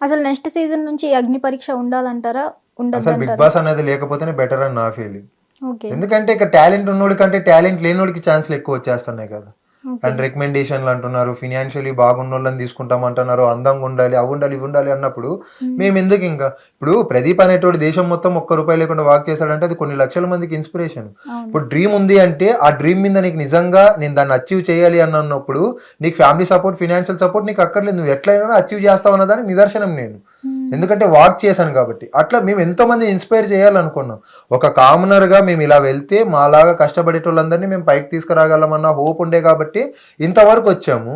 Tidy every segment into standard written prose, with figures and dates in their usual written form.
అసలు next season నుంచి ఈ అగ్ని పరీక్ష ఉండాలంటారా? అసలు బిగ్ ఉండొద్దంటారా? బాస్ అనేది లేకపోతేనే బెటర్ అని నా ఫీలింగ్. ఓకే. ఎందుకంటే ఇక టాలెంట్ ఉన్నోడి కంటే టాలెంట్ లేనోడికి ఛాన్స్లు ఎక్కువ వచ్చేస్తున్నాయి కదా. ఓకే. అండ్ రికమెండేషన్లు అంటున్నారు, ఫినాన్షియలీ బాగున్నోళ్ళని తీసుకుంటామంటున్నారు, అందంగా ఉండాలి, అవి ఉండాలి, ఇవి ఉండాలి అన్నప్పుడు హ్మ్. మేము ఎందుకు ఇంకా ఇప్పుడు ప్రదీప్ అనేటోడు దేశం మొత్తం ₹1 లేకుండా వాక్ చేశాడంటే అది కొన్ని లక్షల మందికి ఇన్స్పిరేషన్. అవును. ఇప్పుడు డ్రీమ్ ఉంది అంటే ఆ డ్రీమ్ మీద నీకు నిజంగా నేను దాన్ని అచీవ్ చేయాలి అని అన్నప్పుడు నీకు ఫ్యామిలీ సపోర్ట్, ఫినాన్షియల్ సపోర్ట్ నీకు అక్కర్లేదు, నువ్వు ఎట్లయినా అచీవ్ చేస్తావు అన్న దానికి నిదర్శనం నేను. హ్మ్. ఎందుకంటే వాక్ చేశాను కాబట్టి. అట్లా మేము ఎంతో మంది ఇన్స్పైర్ చేయాలనుకున్నాం. ఒక కామనర్ గా మేము ఇలా వెళ్తే మాలాగా కష్టపడేటోళ్ళందరినీ మేము పైకి తీసుకురాగలమన్న హోప్ ఉండే కాబట్టి ఇంతవరకు వచ్చాము.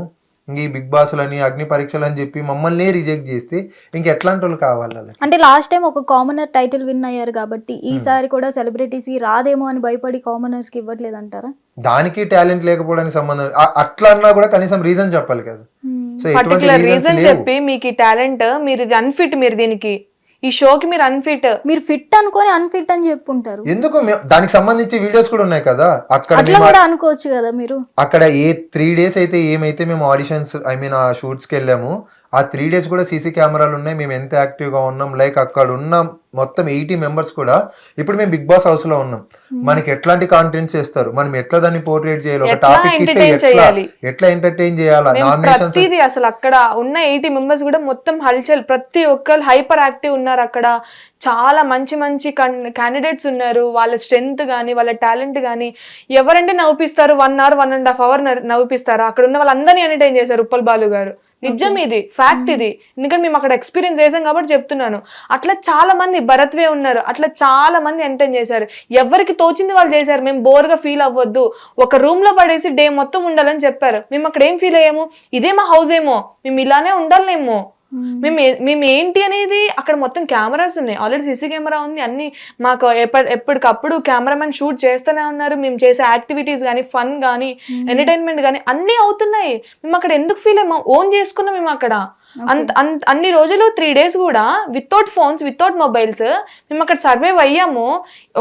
ఇంక ఈ బిగ్ బాస్‌లని, అగ్ని పరీక్షలని చెప్పి మమ్మల్నే రిజెక్ట్ చేస్తే ఇంకెట్లాంటి వాళ్ళు కావాలి ఆళ్ళకి? అంటే లాస్ట్ టైం ఒక కామనర్ టైటిల్ విన్ అయ్యారు కాబట్టి ఈసారి కూడా సెలబ్రిటీస్‌కి రాదేమో అని భయపడి కామనర్స్‌కి ఇవ్వట్లేదంటారా? దానికి టాలెంట్ లేకపోవడానికి సంబంధం అట్లా అన్నా కూడా కనీసం రీజన్ చెప్పాలి కదా. హ్మ్. సో ఎటువంటి పర్టికులర్ రీజన్స్ రీజన్ లేవు. చెప్పి మీకు ఈ టాలెంట్ మీరు ఇది అన్ఫిట్, మీరు దీనికి ఈ షోకి మీరు అన్ఫిట్. మీరు ఫిట్ అనుకొని అన్ఫిట్ అని చెప్పుంటారు. ఎందుకు దానికి సంబంధించి వీడియోస్ కూడా ఉన్నాయి కదా. అక్కడ అట్లా కూడా అనుకోవచ్చు కదా మీరు. అక్కడ ఏ 3 days అయితే ఏమైతే మేము ఆడిషన్స్ ఆ షూట్స్కి వెళ్ళాము, ఆ 3 days కూడా సీసీ కెమెరాలు ఉన్నాయి, మేము ఎంత యాక్టివ్గా ఉన్నాం. లైక్ అక్కడ ఉన్న మొత్తం 80 members కూడా ఇప్పుడు మేము బిగ్ బాస్ హౌస్ లో ఉన్నాం. మనకి ఎట్లాంటి కాంటెంట్స్ ఇస్తారు, మనం ఎట్లా దాన్ని పోర్ట్రేట్ చేయాలి, ఒక ఎట్లా టాపిక్ ఇస్తే entertain చేయాలి, ఎట్లా ఎంటర్టైన్ చేయాలా, మేము నామినేషన్స్ ప్రతిదీ అసలు అక్కడ ఉన్న 80 members కూడా మొత్తం హల్చల్, ప్రతి ఒక్కరు హైపర్ యాక్టివ్ ఉన్నారు అక్కడ. చాలా మంచి మంచి క్యాండిడేట్స్ ఉన్నారు. వాళ్ళ స్ట్రెంగ్త్ కానీ వాళ్ళ టాలెంట్ కానీ ఎవరంటే నవ్విస్తారు. 1 hour 1.5 hours నవ్విస్తారు. అక్కడ ఉన్న వాళ్ళందరినీ ఎంటర్టైన్ చేశారు ఉప్పల్ బాలు గారు. నిజం, ఇది ఫ్యాక్ట్ ఇది. ఎందుకంటే మేము అక్కడ ఎక్స్పీరియన్స్ చేసాం కాబట్టి చెప్తున్నాను. అట్లా చాలా మంది భరత్వే ఉన్నారు, అట్లా చాలా మంది ఎంటర్టైన్ చేశారు. ఎవరికి తోచింది వాళ్ళు చేశారు. మేము బోర్ గా ఫీల్ అవ్వద్దు, ఒక రూమ్ లో పడేసి డే మొత్తం ఉండాలని చెప్పారు. మేము అక్కడ ఏం ఫీల్ అయ్యాము, ఇదే మా హౌస్ ఏమో, మేము ఇలానే ఉండాలేమో, మేము ఏంటి అనేది. అక్కడ మొత్తం కెమెరాస్ ఉన్నాయి, ఆల్రెడీ సీసీ కెమెరా ఉంది, అన్ని మాకు ఎప్పటికప్పుడు కెమెరామెన్ షూట్ చేస్తూనే ఉన్నారు. మేము చేసే యాక్టివిటీస్ కానీ, ఫన్ కానీ, ఎంటర్టైన్మెంట్ కానీ అన్నీ అవుతున్నాయి. మేము అక్కడ ఎందుకు ఫీల్ అయ్యాము, ఓన్ చేసుకున్నాం మేము అక్కడ. అన్ని రోజులు 3 days కూడా వితౌట్ ఫోన్స్, వితౌట్ మొబైల్స్ మేము అక్కడ సర్వైవ్ అయ్యాము.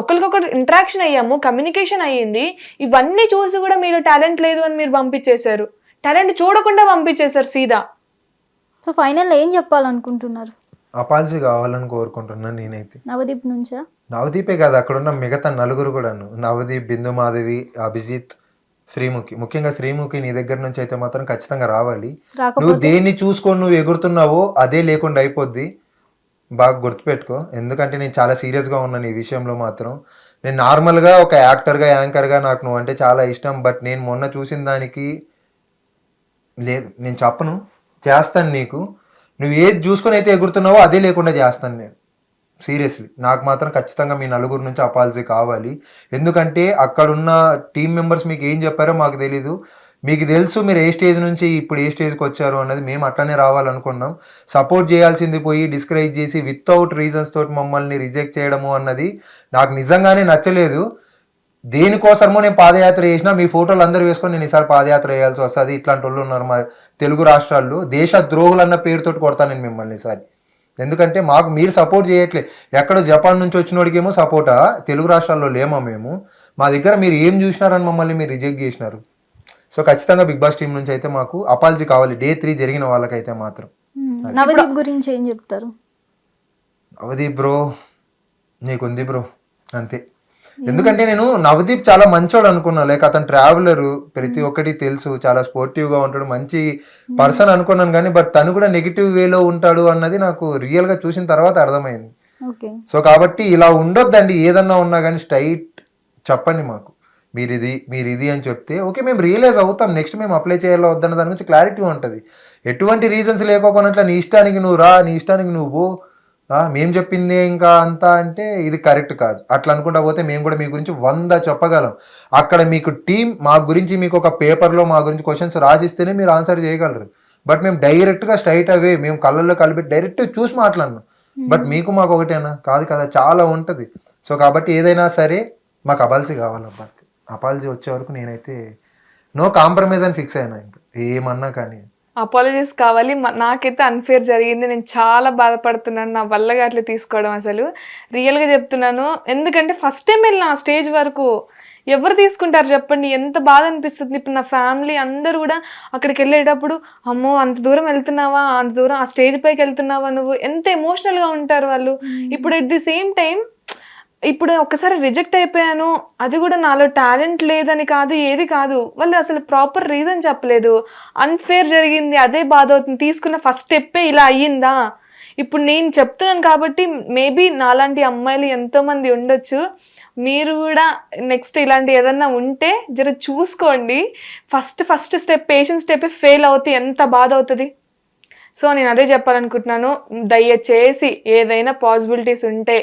ఒకరికొకరు ఇంటరాక్షన్ అయ్యాము, కమ్యూనికేషన్ అయ్యింది. ఇవన్నీ చూసి కూడా మీరు టాలెంట్ లేదు అని మీరు పంపించేశారు. టాలెంట్ చూడకుండా పంపించేశారు సీదా. సో ఫైనల్ ఏం చెప్పాలనుకుంటున్నారు? అపాలజీ కావాలని కోరుకుంటున్నాను నేనైతే. నవదీప్ నుంచా? నవదీపే కాదు, అక్కడ ఉన్న మిగతా నలుగురు కూడాను, నవదీప్, బిందు మాధవి, అభిజిత్, శ్రీముఖి. ముఖ్యంగా శ్రీముఖి నీ దగ్గర నుంచి అయితే మాత్రం ఖచ్చితంగా రావాలి. నువ్వు దేన్ని చూసుకొని నువ్వు ఎగురుతున్నావో అదే లేకుండా అయిపోద్ది, బాగా గుర్తుపెట్టుకో. ఎందుకంటే నేను చాలా సీరియస్గా ఉన్నాను ఈ విషయంలో మాత్రం. నేను నార్మల్గా ఒక యాక్టర్గా, యాంకర్గా నాకు నువ్వు అంటే చాలా ఇష్టం. బట్ నేను మొన్న చూసిన దానికి లేదు, నేను చెప్పను, చేస్తాను నీకు. నువ్వు ఏది చూసుకొని అయితే ఎగురుతున్నావో అదే లేకుండా చేస్తాను నేను. సీరియస్లీ నాకు మాత్రం ఖచ్చితంగా మీ నలుగురు నుంచి అపాలజీ కావాలి. ఎందుకంటే అక్కడున్న టీం మెంబర్స్ మీకు ఏం చెప్పారో మాకు తెలీదు. మీకు తెలుసు మీరు ఏ స్టేజ్ నుంచి ఇప్పుడు ఏ స్టేజ్కి వచ్చారు అన్నది. మేము అట్లనే రావాలనుకున్నాం. సపోర్ట్ చేయాల్సింది పోయి డిస్కరేజ్ చేసి వితౌట్ రీజన్స్ తోటి మమ్మల్ని రిజెక్ట్ చేయడము అన్నది నాకు నిజంగానే నచ్చలేదు. దేనికోసమో నేను పాదయాత్ర చేసినా మీ ఫోటోలు అందరూ వేసుకొని నేను ఈసారి పాదయాత్ర చేయాల్సి వస్తుంది. ఇట్లాంటి వాళ్ళు ఉన్నారు మా తెలుగు రాష్ట్రాల్లో. దేశ ద్రోహులు అన్న పేరుతోటి కొడతాను నేను మిమ్మల్ని ఈసారి. ఎందుకంటే మాకు మీరు సపోర్ట్ చేయట్లే. ఎక్కడో జపాన్ నుంచి వచ్చినోడికేమో సపోర్టా, తెలుగు రాష్ట్రాల్లో లేమో మేము. మా దగ్గర మీరు ఏం చూసినారని మమ్మల్ని మీరు రిజెక్ట్ చేసినారు. సో ఖచ్చితంగా బిగ్ బాస్ టీం నుంచి అయితే మాకు అపాలజీ కావాలి, Day 3 జరిగిన వాళ్ళకైతే మాత్రం. నవదీప్ గురించి ఏం చెప్తారు? నవదీప్ బ్రో నీకుంది బ్రో అంతే. ఎందుకంటే నేను నవదీప్ చాలా మంచోడు అనుకున్నా. లైక్ అతను ట్రావెలర్, ప్రతి ఒక్కటి తెలుసు, చాలా స్పోర్టివ్ గా ఉంటాడు, మంచి పర్సన్ అనుకున్నాను. కానీ బట్ తను కూడా నెగిటివ్ వేలో ఉంటాడు అన్నది నాకు రియల్ గా చూసిన తర్వాత అర్థమైంది. సో కాబట్టి ఇలా ఉండొద్దండి. ఏదన్నా ఉన్నా కానీ స్ట్రైట్ చెప్పండి మాకు, మీరు ఇది అని చెప్తే ఓకే మేము రియలైజ్ అవుతాం. నెక్స్ట్ మేము అప్లై చేయాలో వద్దన్న దాని గురించి క్లారిటీ ఉంటుంది. ఎటువంటి రీజన్స్ లేకోకుండా నీ ఇష్టానికి నువ్వు రా, నీ ఇష్టానికి నువ్వు మేము చెప్పిందే ఇంకా అంతా అంటే ఇది కరెక్ట్ కాదు. అట్లా అనుకుంటా పోతే మేము కూడా మీ గురించి 100 చెప్పగలం. అక్కడ మీకు టీం మా గురించి మీకు ఒక పేపర్లో మా గురించి క్వశ్చన్స్ రాసిస్తేనే మీరు ఆన్సర్ చేయగలరు. బట్ మేము డైరెక్ట్గా స్ట్రైట్ అవే మేము కళ్ళల్లో కలిపి డైరెక్ట్ చూసి మాట్లాడినాం. బట్ మీకు మాకు ఒకటేనా? కాదు కదా, చాలా ఉంటుంది. సో కాబట్టి ఏదైనా సరే మాకు అపాలజీ కావాలి. అపాలజీ వచ్చే వరకు నేనైతే నో కాంప్రమైజ్ అని ఫిక్స్ అయినా. ఇంకా ఏమన్నా కానీ అపాలజీస్ కావాలి. నాకైతే అన్ఫేర్ జరిగింది, నేను చాలా బాధపడుతున్నాను. నా వల్లగా అట్లా తీసుకోవడం అసలు రియల్గా చెప్తున్నాను. ఎందుకంటే ఫస్ట్ టైం వెళ్ళిన ఆ స్టేజ్ వరకు ఎవరు తీసుకుంటారు చెప్పండి? ఎంత బాధ అనిపిస్తుంది. ఇప్పుడు నా ఫ్యామిలీ అందరూ కూడా అక్కడికి వెళ్ళేటప్పుడు, అమ్మో అంత దూరం వెళ్తున్నావా, అంత దూరం ఆ స్టేజ్ పైకి వెళ్తున్నావా నువ్వు, ఎంత ఎమోషనల్గా ఉంటారు వాళ్ళు. ఇప్పుడు ఎట్ ది సేమ్ టైం ఇప్పుడు ఒక్కసారి రిజెక్ట్ అయిపోయాను, అది కూడా నాలో టాలెంట్ లేదని కాదు, ఏది కాదు, వాళ్ళు అసలు ప్రాపర్ రీజన్ చెప్పలేదు, అన్ఫేర్ జరిగింది, అదే బాధ అవుతుంది. తీసుకున్న ఫస్ట్ స్టెప్పే ఇలా అయ్యిందా? ఇప్పుడు నేను చెప్తున్నాను కాబట్టి మేబీ నాలాంటి అమ్మాయిలు ఎంతోమంది ఉండొచ్చు. మీరు కూడా నెక్స్ట్ ఇలాంటి ఏదన్నా ఉంటే జర చూసుకోండి. First step, patient step fail అవుతే ఎంత బాధ అవుతుంది. సో నేను అదే చెప్పాలనుకుంటున్నాను, దయచేసి ఏదైనా పాసిబిలిటీస్ ఉంటే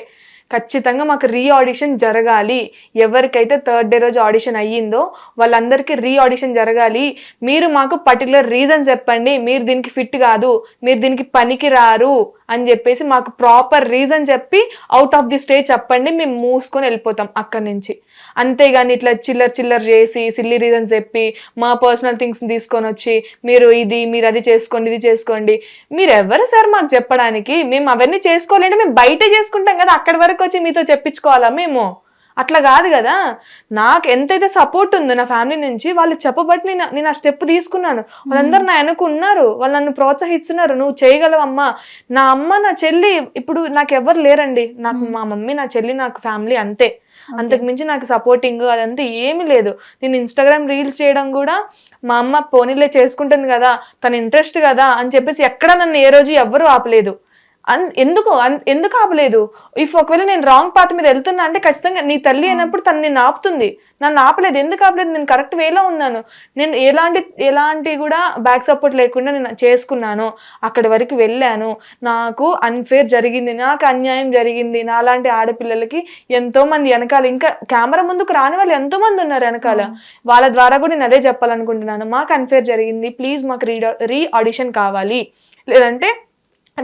ఖచ్చితంగా మాకు రీ ఆడిషన్ జరగాలి. ఎవరికైతే థర్డ్ డే రోజు ఆడిషన్ అయ్యిందో వాళ్ళందరికీ రీ ఆడిషన్ జరగాలి. మీరు మాకు పర్టికులర్ రీజన్ చెప్పండి, మీరు దీనికి ఫిట్ కాదు, మీరు దీనికి పనికి రారు అని చెప్పేసి మాకు ప్రాపర్ రీజన్ చెప్పి అవుట్ ఆఫ్ ది స్టేజ్ చెప్పండి, మేము మూసుకొని వెళ్ళిపోతాం అక్కడి నుంచి. అంతేగాని ఇట్లా చిల్లర చేసి సిల్లీ రీజన్స్ చెప్పి మా పర్సనల్ థింగ్స్ తీసుకొని వచ్చి మీరు అది చేసుకోండి, ఇది చేసుకోండి, మీరు ఎవరు సార్ మాకు చెప్పడానికి? మేము అవన్నీ చేసుకోవాలంటే మేము బయటే చేసుకుంటాం కదా, అక్కడి వరకు వచ్చి మీతో చెప్పించుకోవాలా మేము? అట్లా కాదు కదా. నాకు ఎంతైతే సపోర్ట్ ఉందో నా ఫ్యామిలీ నుంచి, వాళ్ళు చెప్పబట్టి నేను ఆ స్టెప్ తీసుకున్నాను. వాళ్ళందరూ నా వెనక ఉన్నారు, వాళ్ళు నన్ను ప్రోత్సహిస్తున్నారు, నువ్వు చేయగలవమ్మా. నా అమ్మ నా చెల్లి ఇప్పుడు నాకు ఎవరు లేరండి, నాకు మా మమ్మీ నా చెల్లి నాకు ఫ్యామిలీ అంతే. అంతకు మించి నాకు సపోర్టింగ్ అదంతా ఏమీ లేదు. నేను ఇన్స్టాగ్రామ్ రీల్స్ చేయడం కూడా మా అమ్మ పోనీలే చేసుకుంటుంది కదా, తన ఇంట్రెస్ట్ కదా అని చెప్పేసి ఎక్కడ నన్ను ఏ రోజు ఎవ్వరూ ఆపలేదు. ఎందుకు ఆపలేదు? ఒకవేళ నేను రాంగ్ పాత్ మీద వెళ్తున్నా అంటే ఖచ్చితంగా నీ తల్లి అయినప్పుడు తను నేను ఆపుతుంది, నన్ను ఆపలేదు. ఎందుకు ఆపలేదు? నేను కరెక్ట్ వేలో ఉన్నాను. నేను ఎలాంటి కూడా బ్యాక్ సపోర్ట్ లేకుండా నేను చేసుకున్నాను, అక్కడి వరకు వెళ్ళాను. నాకు అన్ఫేర్ జరిగింది, నాకు అన్యాయం జరిగింది. నాలాంటి ఆడపిల్లలకి ఎంతో మంది వెనకాల, ఇంకా కెమెరా ముందుకు రాని వాళ్ళు ఎంతో మంది ఉన్నారు వెనకాల. వాళ్ళ ద్వారా కూడా నేను అదే చెప్పాలనుకుంటున్నాను, మాకు అన్ఫేర్ జరిగింది, ప్లీజ్ మాకు రీ ఆడిషన్ కావాలి. లేదంటే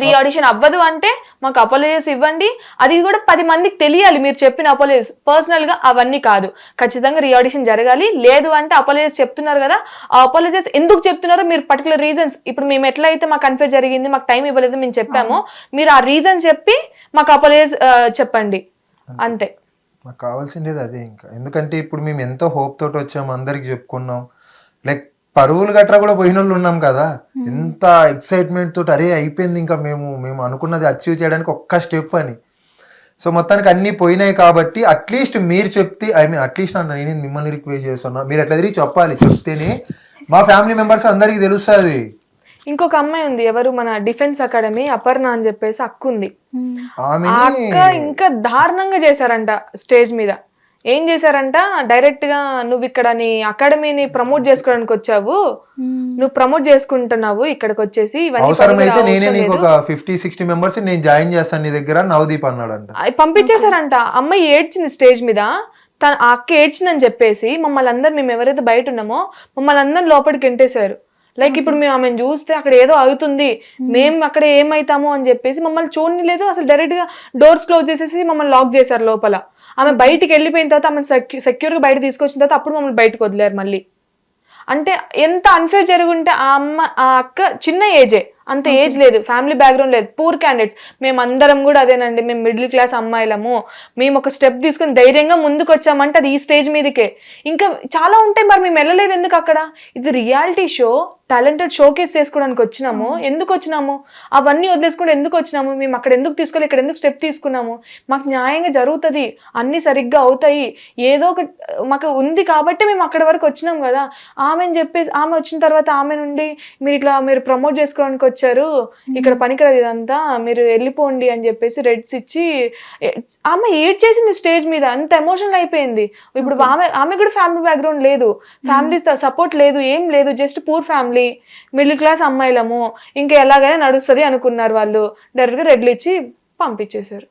రీ ఆడిషన్ అవ్వదు అంటే మాకు అపాలజీస్ ఇవ్వండి, అది కూడా 10 మందికి తెలియాలి మీరు చెప్పిన అపాలజీస్. పర్సనల్గా అవన్నీ కాదు, ఖచ్చితంగా రీ ఆడిషన్ జరగాలి. లేదు అంటే అపాలజీస్ చెప్తున్నారు కదా, ఆ అపాలజీస్ ఎందుకు చెప్తున్నారో మీరు పర్టికులర్ రీజన్స్, ఇప్పుడు మేము ఎట్లయితే మాకు కన్ఫ్యూజ్ జరిగింది, మాకు టైం ఇవ్వలేదు మేము చెప్పామో, మీరు ఆ రీజన్ చెప్పి మాకు అపాలజీస్ చెప్పండి, అంతే. మాకు కావాల్సిండేది అదే. ఇంకా ఎందుకంటే ఇప్పుడు మేము ఎంతో హోప్ తోటి వచ్చాము, అందరికి చెప్పుకున్నాం, లైక్ పరువులు గట్రా కూడా పోయిన వాళ్ళు ఉన్నాం కదా, ఎంత ఎక్సైట్మెంట్ తోటి అరే అయిపోయింది, ఇంకా మేము అనుకున్నది అచీవ్ చేయడానికి ఒక్క స్టెప్ అని. సో మొత్తానికి అన్ని పోయినాయి కాబట్టి అట్లీస్ట్ మీరు చెప్తే, అట్లీస్ట్ నేను మిమ్మల్ని రిక్వెస్ట్ చేస్తున్నా, మీరు ఎట్లా తిరిగి చెప్పాలి, చెప్తేనే మా ఫ్యామిలీ మెంబర్స్ అందరికి తెలుస్తుంది. ఇంకొక అమ్మాయి ఉంది, ఎవరు మన డిఫెన్స్ అకాడమీ అపర్ణ అని చెప్పేసి అక్క ఉంది. ఆ అక్క ఇంకా దారుణంగా చేశారంట స్టేజ్ మీద. ఏం చేశారంట, డైరెక్ట్ గా నువ్వు ఇక్కడ నీ అకాడమీని ప్రమోట్ చేసుకోవడానికి వచ్చావు, నువ్వు ప్రమోట్ చేసుకుంటున్నావు ఇక్కడికి వచ్చేసి, అవసరమైతే నేనే నీకు ఒక 50-60 మెంబర్స్ నేను జాయిన్ చేస్తాను నీ దగ్గర, నవదీప్ అన్నాడంట. పంపించేశారంట. అమ్మాయి ఏడ్చింది స్టేజ్ మీద, ఆ అక్క ఏడ్చిందని చెప్పేసి మమ్మల్ని అందరు, మేము ఎవరైతే బయట ఉన్నామో మమ్మల్ని అందరు లోపలికి ఎంటేశారు. లైక్ ఇప్పుడు మేము ఆమెను చూస్తే అక్కడ ఏదో అవుతుంది, మేము అక్కడ ఏమైతామో అని చెప్పేసి మమ్మల్ని చూడని లేదు. అసలు డైరెక్ట్ గా డోర్స్ క్లోజ్ చేసేసి మమ్మల్ని లాక్ చేశారు లోపల. ఆమె బయటికి వెళ్ళిపోయిన తర్వాత ఆమె సెక్యూర్ గా బయట తీసుకొచ్చిన తర్వాత అప్పుడు మమ్మల్ని బయటకు వదిలేరు మళ్ళీ. అంటే ఎంత అన్ఫేర్ జరుగుంటే, ఆ అక్క చిన్న ఏజే, అంత ఏజ్ లేదు, ఫ్యామిలీ బ్యాక్గ్రౌండ్ లేదు, పూర్ క్యాండిడేట్స్. మేమందరం కూడా అదేనండి, మేము మిడిల్ క్లాస్ అమ్మాయిలము, మేము ఒక స్టెప్ తీసుకుని ధైర్యంగా ముందుకు వచ్చామంటే అది ఈ స్టేజ్ మీదకే. ఇంకా చాలా ఉంటాయి, మరి మేము వెళ్ళలేదు ఎందుకు అక్కడ? ఇది రియాలిటీ షో, టాలెంటెడ్ షోకేస్ చేసుకోవడానికి వచ్చినాము. ఎందుకు వచ్చినాము? అవన్నీ వదిలేసుకుంటే ఎందుకు వచ్చినాము? మేము అక్కడ ఎందుకు తీసుకోవాలి, ఇక్కడ ఎందుకు స్టెప్ తీసుకున్నాము? మాకు న్యాయంగా జరుగుతుంది, అన్ని సరిగ్గా అవుతాయి, ఏదో ఒక మాకు ఉంది కాబట్టి మేము అక్కడి వరకు వచ్చినాం కదా. ఆమెను చెప్పేసి, ఆమె వచ్చిన తర్వాత ఆమె నుండి మీరు ప్రమోట్ చేసుకోవడానికి వచ్చారు, ఇక్కడ పనికిరాదు ఇదంతా, మీరు వెళ్ళిపోండి అని చెప్పేసి రెడ్స్ ఇచ్చి ఆమె ఏడ్ చేసింది స్టేజ్ మీద. అంత ఎమోషనల్ అయిపోయింది. ఇప్పుడు ఆమె కూడా ఫ్యామిలీ బ్యాక్గ్రౌండ్ లేదు, ఫ్యామిలీ సపోర్ట్ లేదు, ఏం లేదు, just poor family, middle class అమ్మాయిలము, ఇంకా ఎలాగైనా నడుస్తుంది అనుకున్నారు వాళ్ళు. డైరెక్ట్గా రెడ్లు ఇచ్చి పంపించేశారు.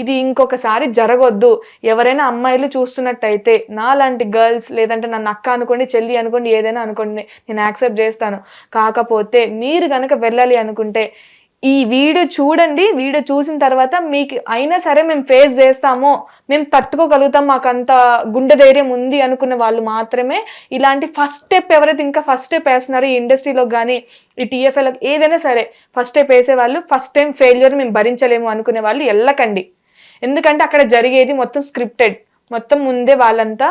ఇది ఇంకొకసారి జరగొద్దు. ఎవరైనా అమ్మాయిలు చూస్తున్నట్టయితే, నాలాంటి గర్ల్స్, లేదంటే నన్ను అక్క అనుకోండి, చెల్లి అనుకోండి, ఏదైనా అనుకోండి, నేను యాక్సెప్ట్ చేస్తాను. కాకపోతే మీరు కనుక వెళ్ళాలి అనుకుంటే ఈ వీడియో చూడండి. వీడియో చూసిన తర్వాత మీకు అయినా సరే మేము ఫేస్ చేస్తాము, మేము తట్టుకోగలుగుతాం, మాకు అంత గుండె ధైర్యం ఉంది అనుకున్న వాళ్ళు మాత్రమే ఇలాంటి ఫస్ట్ స్టెప్, ఎవరైతే ఇంకా ఫస్ట్ స్టెప్ వేస్తున్నారో ఈ ఇండస్ట్రీలో కానీ ఈ TFL ఏదైనా సరే ఫస్ట్ స్టెప్ వేసేవాళ్ళు, ఫస్ట్ టైం ఫెయిల్యూర్ మేము భరించలేము అనుకునే వాళ్ళు వెళ్ళకండి. ఎందుకంటే అక్కడ జరిగేది మొత్తం స్క్రిప్టెడ్, మొత్తం ముందే వాళ్ళంతా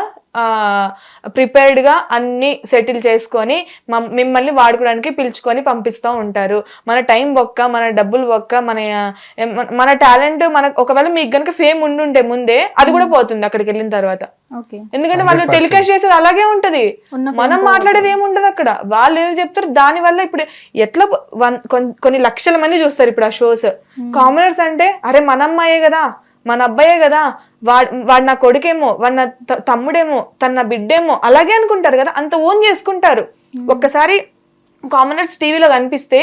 ప్రిపేర్డ్గా అన్ని సెటిల్ చేసుకొని మిమ్మల్ని వాడుకోవడానికి పిలుచుకొని పంపిస్తూ ఉంటారు. మన టైం ఒక్క, మన డబ్బులు ఒక్క, మన టాలెంట్, ఒకవేళ మీకు కనుక ఫేమ్ ఉండుంటే ముందే అది కూడా పోతుంది అక్కడికి వెళ్ళిన తర్వాత. ఎందుకంటే వాళ్ళు టెలికాస్ట్ చేసేది అలాగే ఉంటది, మనం మాట్లాడేది ఏముండదు అక్కడ. వాళ్ళు ఏదో చెప్తారు, దాని వల్ల ఇప్పుడు ఎట్లా కొన్ని లక్షల మంది చూస్తారు ఇప్పుడు ఆ షోస్. కామనర్స్ అంటే అరే మన అమ్మాయే కదా, మన అబ్బాయే కదా, వాడు నా కొడుకేమో, వాడు నా తమ్ముడేమో, తన బిడ్డేమో, అలాగే అనుకుంటారు కదా, అంత ఓన్ చేసుకుంటారు. ఒక్కసారి కామనర్స్ టీవీలో కనిపిస్తే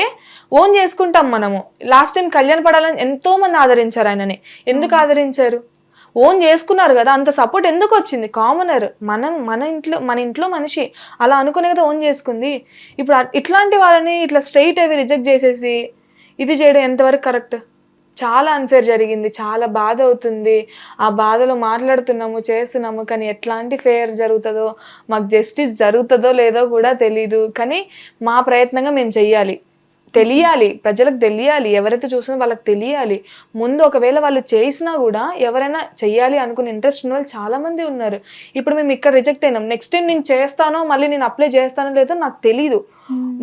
ఓన్ చేసుకుంటాం మనము. లాస్ట్ టైం కళ్యాణ్ పడాలని ఎంతో మంది ఆదరించారు ఆయనని. ఎందుకు ఆదరించారు? ఓన్ చేసుకున్నారు కదా, అంత సపోర్ట్ ఎందుకు వచ్చింది? కామనర్, మన ఇంట్లో మనిషి అలా అనుకునే కదా ఓన్ చేసుకుంది. ఇప్పుడు ఇట్లాంటి వాళ్ళని ఇట్లా స్ట్రైట్ అవి రిజెక్ట్ చేసేసి ఇది చేయడం ఎంతవరకు కరెక్ట్? చాలా అన్ఫేర్ జరిగింది, చాలా బాధ అవుతుంది. ఆ బాధలో మాట్లాడుతున్నాము, చేస్తున్నాము, కానీ ఎట్లాంటి ఫేర్ జరుగుతుందో, మాకు జస్టిస్ జరుగుతుందో లేదో కూడా తెలీదు. కానీ మా ప్రయత్నంగా మేము చెయ్యాలి, తెలియాలి, ప్రజలకు తెలియాలి, ఎవరైతే చూసినా వాళ్ళకి తెలియాలి. ముందు ఒకవేళ వాళ్ళు చేసినా కూడా ఎవరైనా చెయ్యాలి అనుకునే ఇంట్రెస్ట్ ఉన్న వాళ్ళు చాలా మంది ఉన్నారు. ఇప్పుడు మేము ఇక్కడ రిజెక్ట్ అయినాం, నెక్స్ట్ టైం నేను చేస్తానో, మళ్ళీ నేను అప్లై చేస్తానో లేదో నాకు తెలీదు.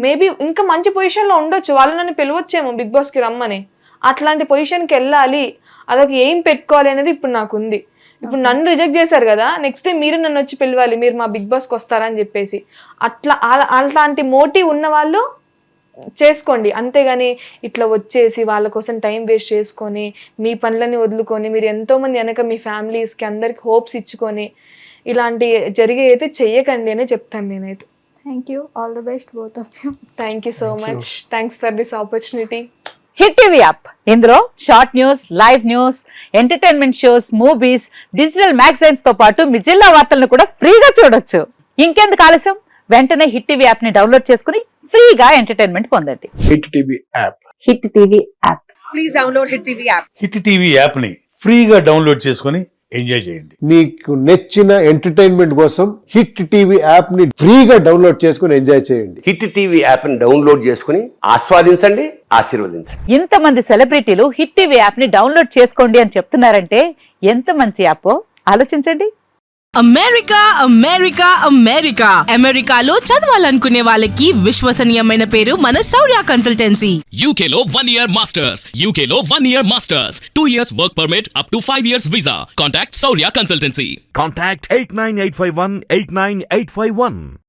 మేబీ ఇంకా మంచి పొజిషన్లో ఉండొచ్చు, వాళ్ళు నన్ను పిలవచ్చేమో బిగ్ బాస్కి రమ్మని. అట్లాంటి పొజిషన్కి వెళ్ళాలి, అదొక ఏం పెట్టుకోవాలి అనేది ఇప్పుడు నాకు ఉంది. ఇప్పుడు నన్ను రిజెక్ట్ చేశారు కదా, నెక్స్ట్ టైం మీరు నన్ను వచ్చి పిలవాలి, మీరు మా బిగ్ బాస్కి వస్తారని చెప్పేసి. అలాంటి మోటివ్ ఉన్న వాళ్ళు చేసుకోండి, అంతేగాని ఇట్లా వచ్చేసి వాళ్ళ కోసం టైం వేస్ట్ చేసుకొని మీ పనులని వదులుకొని మీరు ఎంతోమంది వెనక మీ ఫ్యామిలీస్కి అందరికి హోప్స్ ఇచ్చుకొని ఇలాంటి జరిగే అయితే చెయ్యకండి అని చెప్తాను నేనైతే. Thank you, all the best both of you. Thank you so much, thanks for this opportunity. Hit TV app, ఇందులో short news, live news, entertainment shows, movies, digital magazines తో పాటు మీ జిల్లా వార్తలను కూడా ఫ్రీగా చూడొచ్చు. ఇంకెందుకు ఆలస్యం, వెంటనే హిట్ టీవీ యాప్ ని డౌన్లోడ్ చేసుకుని ఫ్రీగా ఎంటర్టైన్మెంట్ పొందండి. Hit TV app, hit TV app, please download hit TV app. Hit TV app ని ఫ్రీగా డౌన్లోడ్ చేసుకొని ఎంజాయ్ చేయండి. మీకు నచ్చిన ఎంటర్టైన్మెంట్ కోసం హిట్ టీవీ యాప్ ని ఫ్రీగా డౌన్లోడ్ చేసుకుని ఎంజాయ్ చేయండి. హిట్ టీవీ యాప్ ని డౌన్లోడ్ చేసుకుని ఆస్వాదించండి, ఆశీర్వదించండి. ఇంతమంది సెలబ్రిటీలు హిట్ టీవీ యాప్ ని డౌన్లోడ్ చేసుకోండి అని చెప్తున్నారంటే ఎంత మంచి యాప్ ఆలోచించండి. అమెరికా అమెరికా అమెరికా అమెరికాలో చదవాలనుకునే వాళ్ళకి విశ్వసనీయమైన పేరు మన శౌర్య కన్సల్టెన్సీ. UK లో 1 year masters, UK లో 1 year masters, 2 years work permit up to 5 years visa. Contact Saurya Consultancy. Contact 89851 89851.